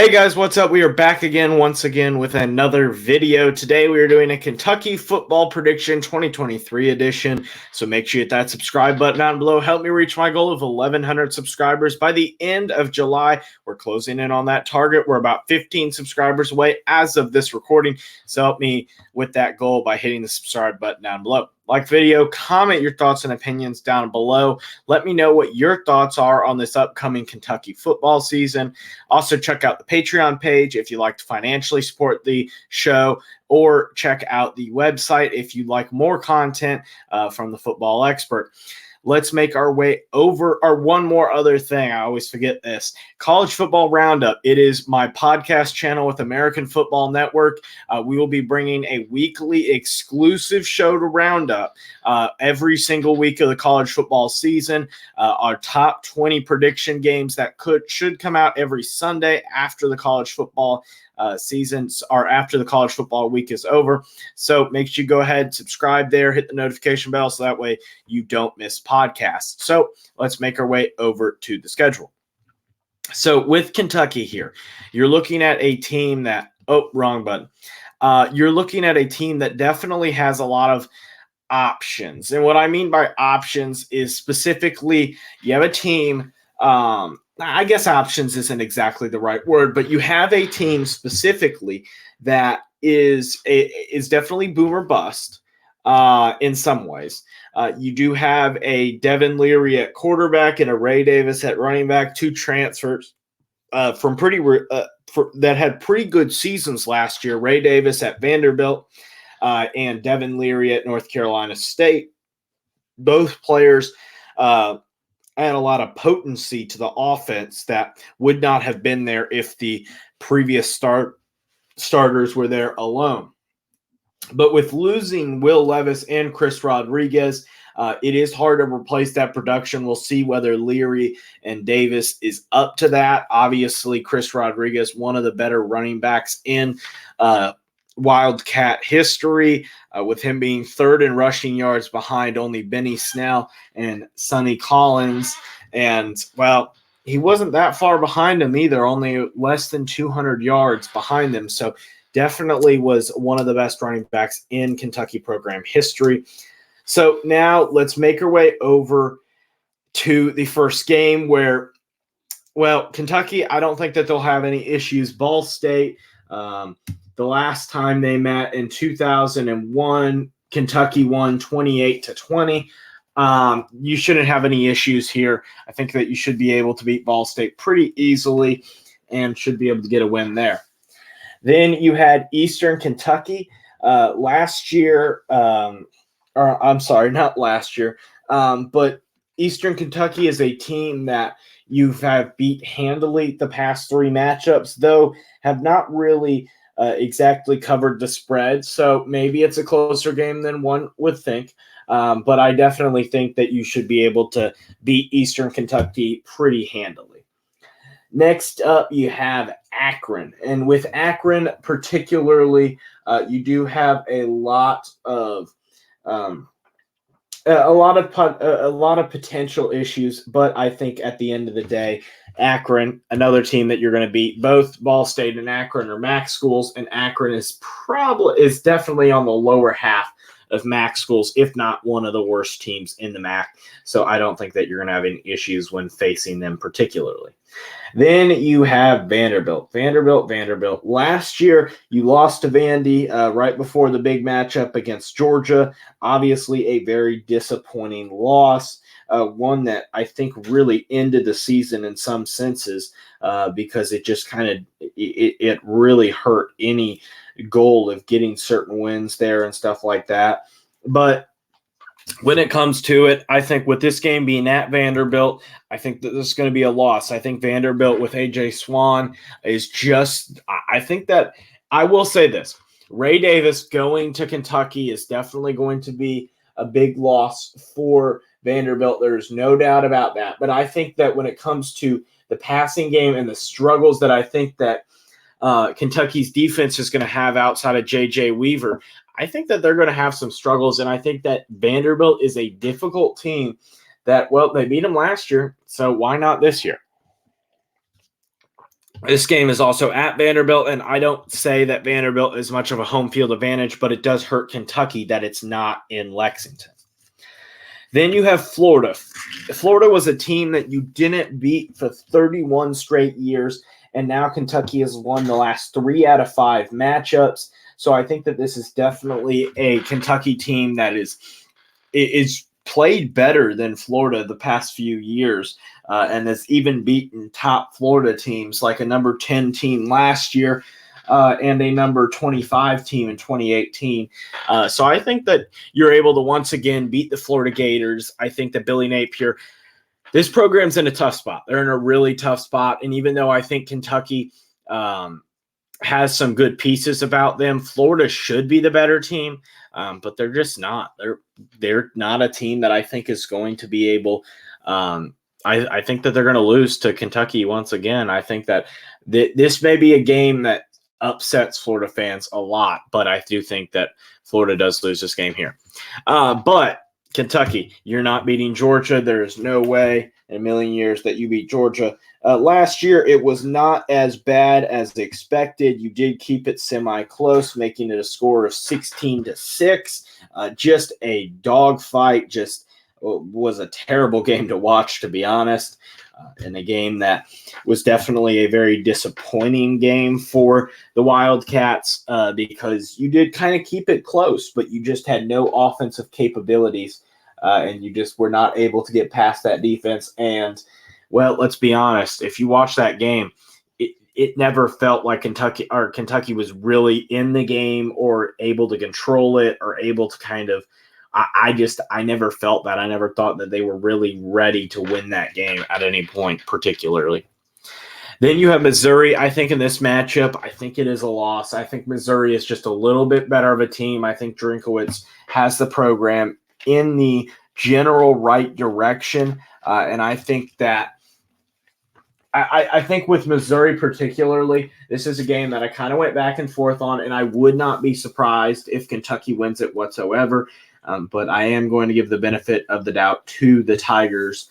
Hey guys, what's up? We are back again, once again, with another video. Today we are doing a Kentucky Football Prediction 2023 edition. So make sure you hit that subscribe button down below. Help me reach my goal of 1,100 subscribers by the end of July. We're closing in on that target. We're about 15 subscribers away as of this recording. So help me with that goal by hitting the subscribe button down below. Like video, comment your thoughts and opinions down below. Let me know what your thoughts are on this upcoming Kentucky football season. Also, check out the Patreon page if you'd like to financially support the show, or check out the website if you'd like more content from the football expert. Let's make our way over, or one more other thing. I always forget this. College Football Roundup. It is my podcast channel with American Football Network. We will be bringing a weekly exclusive show to Roundup every single week of the college football season. Our top 20 prediction games that should come out every Sunday after the college football seasons, or after the college football week is over. So make sure you go ahead, subscribe there, hit the notification bell so that way you don't miss podcasts. So let's make our way over to the schedule. So with Kentucky here, you're looking at a team that, wrong button. You're looking at a team that definitely has a lot of options. And what I mean by options is specifically you have a team, I guess options isn't exactly the right word, but you have a team specifically that is definitely boom or bust in some ways. You do have a Devinleary at quarterback and a Ray Davis at running back, two transfers from that had pretty good seasons last year. Ray Davis at Vanderbilt and Devinleary at North Carolina State. Both players add a lot of potency to the offense that would not have been there if the previous starters were there alone. But with losing Will Levis and Chris Rodriguez, it is hard to replace that production. We'll see whether Leary and Davis is up to that. Obviously, Chris Rodriguez, one of the better running backs in Wildcat history, with him being third in rushing yards behind only Benny Snell and Sonny Collins. And, well, he wasn't that far behind him either, only less than 200 yards behind him. So definitely was one of the best running backs in Kentucky program history. So now let's make our way over to the first game where, well, Kentucky, I don't think that they'll have any issues. Ball State, the last time they met in 2001, Kentucky won 28-20. You shouldn't have any issues here. I think that you should be able to beat Ball State pretty easily and should be able to get a win there. Then you had Eastern Kentucky last year. Or I'm sorry, not last year. But Eastern Kentucky is a team that you have beat handily the past three matchups, though have not really exactly covered the spread. So maybe it's a closer game than one would think. But I definitely think that you should be able to beat Eastern Kentucky pretty handily. Next up, you have Akron. And with Akron particularly, you do have a lot of potential issues, but I think at the end of the day, Akron, another team that you're going to beat. Both Ball State and Akron are MAC schools, and Akron is definitely on the lower half of MAC schools, if not one of the worst teams in the MAC. So I don't think that you're going to have any issues when facing them particularly. Then you have Vanderbilt. Last year, you lost to Vandy right before the big matchup against Georgia. Obviously, a very disappointing loss, one that I think really ended the season in some senses because it just it really hurt any goal of getting certain wins there and stuff like that. But when it comes to it, I think with this game being at Vanderbilt, I think that this is going to be a loss. I think Vanderbilt with A.J. Swan is just – I think that – I will say this. Ray Davis going to Kentucky is definitely going to be a big loss for Vanderbilt. There's no doubt about that. But I think that when it comes to the passing game and the struggles that I think that Kentucky's defense is going to have outside of J.J. Weaver, I think that they're going to have some struggles, and I think that Vanderbilt is a difficult team that, well, they beat them last year, so why not this year? This game is also at Vanderbilt, and I don't say that Vanderbilt is much of a home field advantage, but it does hurt Kentucky that it's not in Lexington. Then you have Florida. Florida was a team that you didn't beat for 31 straight years, and now Kentucky has won the last 3 out of 5 matchups. So I think that this is definitely a Kentucky team that is played better than Florida the past few years, and has even beaten top Florida teams like a number 10 team last year and a number 25 team in 2018. So I think that you're able to once again beat the Florida Gators. I think that Billy Napier, this program's in a tough spot. They're in a really tough spot. And even though I think Kentucky has some good pieces about them, Florida should be the better team, but they're just not. They're not a team that I think is going to be able I think that they're going to lose to Kentucky once again. I think that this may be a game that upsets Florida fans a lot, but I do think that Florida does lose this game here. But Kentucky, you're not beating Georgia. There is no way in a million years that you beat Georgia. Last year, it was not as bad as expected. You did keep it semi-close, making it a score of 16-6. Just a dogfight. Just was a terrible game to watch, to be honest. In a game that was definitely a very disappointing game for the Wildcats because you did kind of keep it close, but you just had no offensive capabilities, and you just were not able to get past that defense. And, well, let's be honest, if you watch that game, it never felt like Kentucky was really in the game or able to control it or able to kind of I never felt that. I never thought that they were really ready to win that game at any point, particularly. Then you have Missouri. I think in this matchup, I think it is a loss. I think Missouri is just a little bit better of a team. I think Drinkowitz has the program in the general right direction. And I think that I think with Missouri particularly, this is a game that I kind of went back and forth on, and I would not be surprised if Kentucky wins it whatsoever. But I am going to give the benefit of the doubt to the Tigers,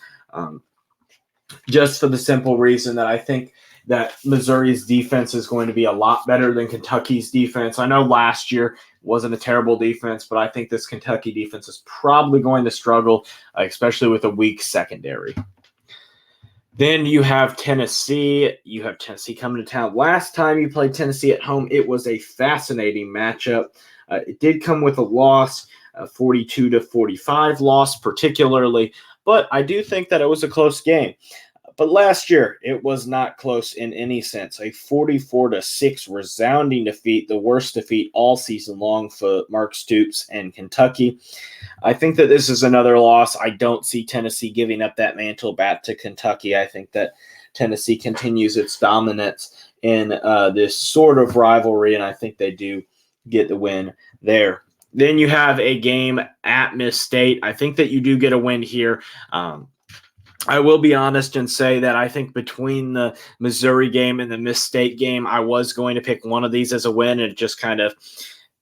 just for the simple reason that I think that Missouri's defense is going to be a lot better than Kentucky's defense. I know last year wasn't a terrible defense, but I think this Kentucky defense is probably going to struggle, especially with a weak secondary. Then you have Tennessee. You have Tennessee coming to town. Last time you played Tennessee at home, it was a fascinating matchup. It did come with a loss. 42-45 loss particularly, but I do think that it was a close game. But last year, it was not close in any sense. A 44-6 resounding defeat, the worst defeat all season long for Mark Stoops and Kentucky. I think that this is another loss. I don't see Tennessee giving up that mantle back to Kentucky. I think that Tennessee continues its dominance in this sort of rivalry, and I think they do get the win there. Then you have a game at Miss State. I think that you do get a win here. I will be honest and say that I think between the Missouri game and the Miss State game, I was going to pick one of these as a win, and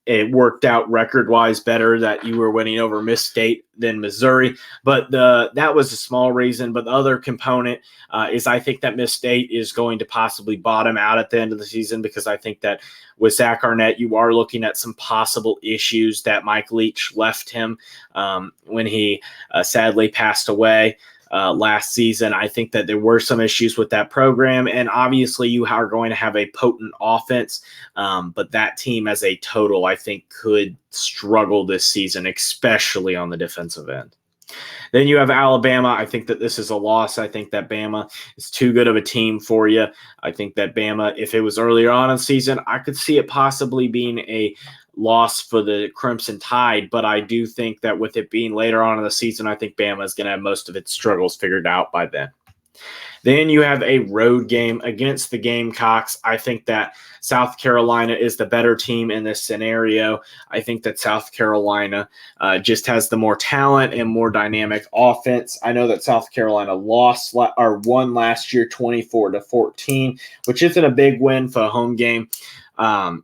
it worked out record-wise better that you were winning over Miss State than Missouri. But that was a small reason. But the other component is I think that Miss State is going to possibly bottom out at the end of the season, because I think that with Zach Arnett, you are looking at some possible issues that Mike Leach left him when he sadly passed away last season. I think that there were some issues with that program, and obviously you are going to have a potent offense, but that team as a total, I think, could struggle this season, especially on the defensive end. Then you have Alabama. I think that this is a loss. I think that Bama is too good of a team for you. I think that Bama, if it was earlier on in the season, I could see it possibly being a loss for the Crimson Tide, but I do think that with it being later on in the season, I think Bama is going to have most of its struggles figured out by then. Then you have a road game against the Gamecocks. I think that South Carolina is the better team in this scenario. I think that South Carolina just has the more talent and more dynamic offense. I know that South Carolina won last year 24-14, which isn't a big win for a home game. Or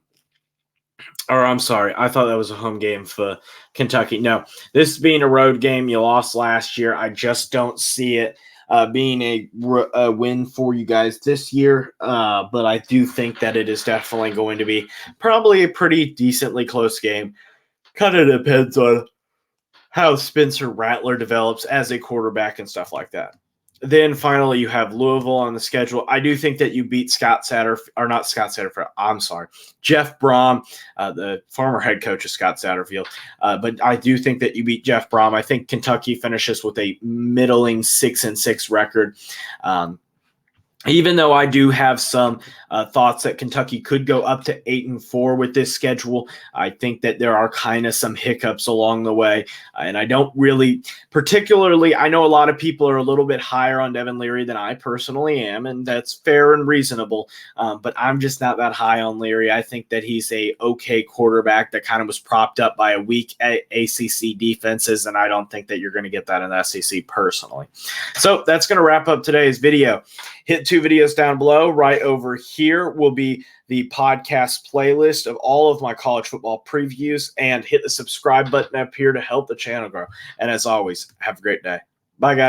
I'm sorry, I thought that was a home game for Kentucky. No, this being a road game, you lost last year. I just don't see it being a win for you guys this year, but I do think that it is definitely going to be probably a pretty decently close game. Kind of depends on how Spencer Rattler develops as a quarterback and stuff like that. Then finally, you have Louisville on the schedule. I do think that you beat Jeff Brom, the former head coach of Scott Satterfield. But I do think that you beat Jeff Brom. I think Kentucky finishes with a middling 6-6 record. Even though I do have some thoughts that Kentucky could go up to 8-4 with this schedule, I think that there are kind of some hiccups along the way. And I don't really, particularly, I know a lot of people are a little bit higher on Devin Leary than I personally am, and that's fair and reasonable. But I'm just not that high on Leary. I think that he's a okay quarterback that kind of was propped up by a weak ACC defenses, and I don't think that you're going to get that in the SEC personally. So that's going to wrap up today's video. Hit 2 videos down below. Right over here will be the podcast playlist of all of my college football previews, and hit the subscribe button up here to help the channel grow. And as always, have a great day. Bye, guys.